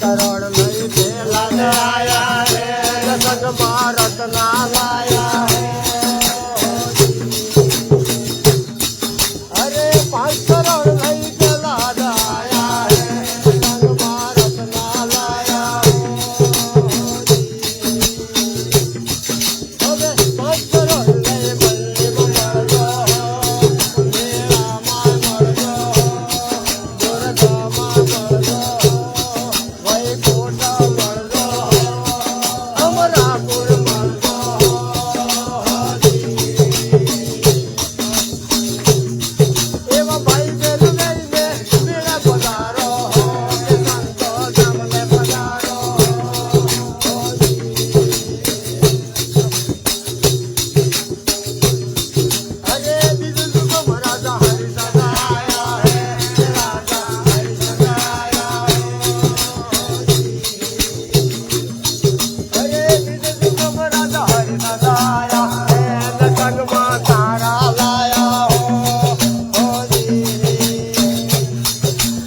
કરોડ લઈ પેલા આયા રે સંગમાં રત્ના લાયા અરે 5 કરોડ લઈ પેલા આયા રે સંગમાં રત્ના લાયા હવે 5 કરોડ લઈ બલ્લી મળજો મેળામાં મળજો દુર્ગામાં મળજો વૈકુંઠ મળજો અમરાપુર મળજો એવા ભાઈ બેન લઈને મેળા પધારો કે સંતો ગામને પધારો અરે બીજું શું રાજા હરિદાદા આયા હે રાજા હરિદાદા આયા અરે બીજું શું રાજા હરિદાદા આયા હે સંગમાં તારા લાયા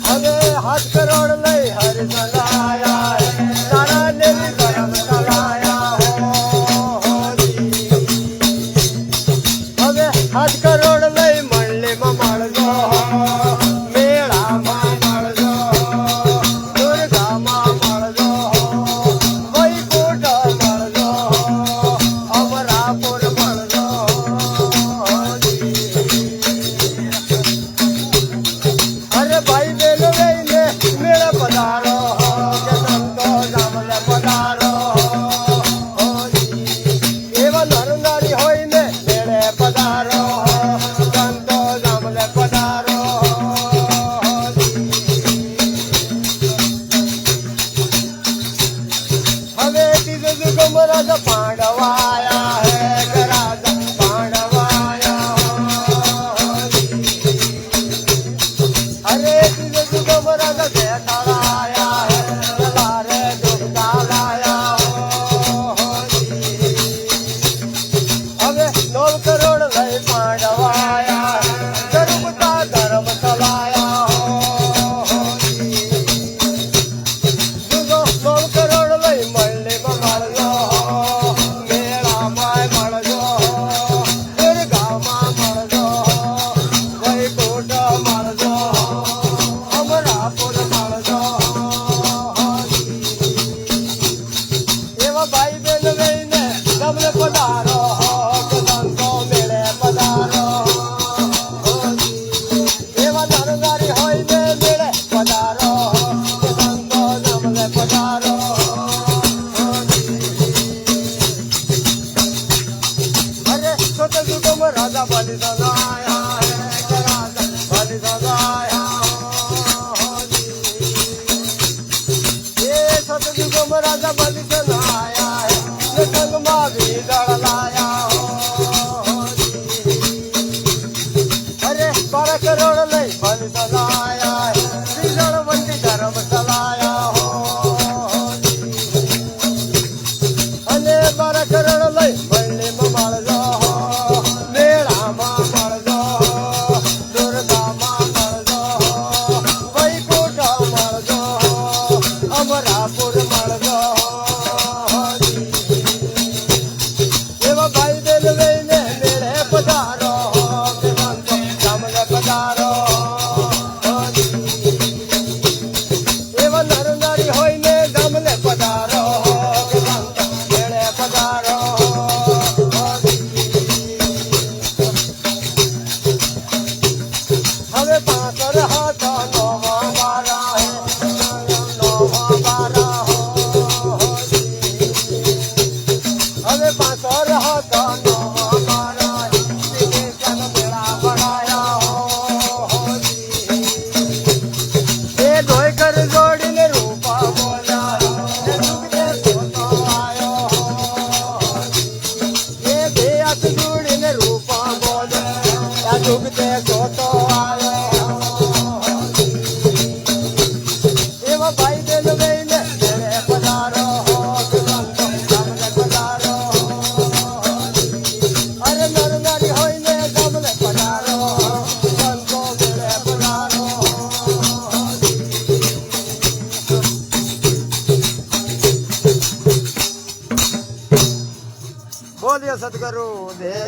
હવે 8 કરોડ લઈ હરિદાદા આયા હે તારા ને ગરમ ચલાયા હવે 8 કરોડ લઈ મંડલીમાં મળજો મેળામાં મળજો દુર્ગામાં મળજો વૈકુંઠ મળજો અમરાપુર મળજો અરે ભાઈ બેન લઈને મેળે પધારો કે સંતો ગામને પધારો એવા નર નારી હોય ને મેળે પધારો સંતો ગામને પધારો હવે ત્રીજો જુગમ રાજા પાંડવાયા હે કે રાજા પાંડવાયા અરે ત્રીજો જુગમ રાજા જેઠાલાયા હે લારે દુર્ગા લાયા હવે 9 કરોડ લઈ પાંડવાયા ધર્મતા ધર્મ ચલાયા જુગો 9 કરોડ લઈ મંડલીમાં મળજો મેળામાં મળજો દુર્ગામાં મળજો વૈકુંઠ મળજો અમરાપુર મળજો એવા ભાઈ બેન લઈને ગામને પધારો કે સંતો મેળે પધારો એવા નર નારી હોય ને મેળે પધારો કે સંતો ગામને પધારો અરે છોટ જુગમ રાજા બલિદાન આયા હે કે રાજા બલિદાન આયા એ છોટ જુગમ રાજા બલિદાન આયા હે ને સંગમાં વીદળ લાયા અરે 12 કરોડ લઈ બલિદાન આયા હે વીદળ વંટી ધર્મ ચલાયા અને 12 કરોડ લઈ મંડલીમાં મળજો મેળામાં મળજો દુર્ગામાં મળજો વૈકુંઠ મળજો અમરાપુર મળજો એવા ભાઈ બેન લઈને મેળે પધારો કે સંતો ગામને પધારો એવા નર નારી હોય ને ગામને પધારો કે સંતો મેળે પધારો હવે 5 હાથ નોવા મારા હે નોવા મારા હવે 5 હાથ નોવા મારા હે જન મેળા બનાયા એ ધોઈ કર જોડીને રૂપા બોલ્યા એ દુઃખને સોતો આયો એ બે હાથ જોડીને રૂપા બોલ્યા દુઃખને સોતો આયો એવા ભાઈ બેન લઈને મેળે પધારો કે સંતો ગામને પધારો અરે નર નારી હોય ને ગામને પધારો સંતો મેળે પધારો બોલીએ સદગુરુ દેવ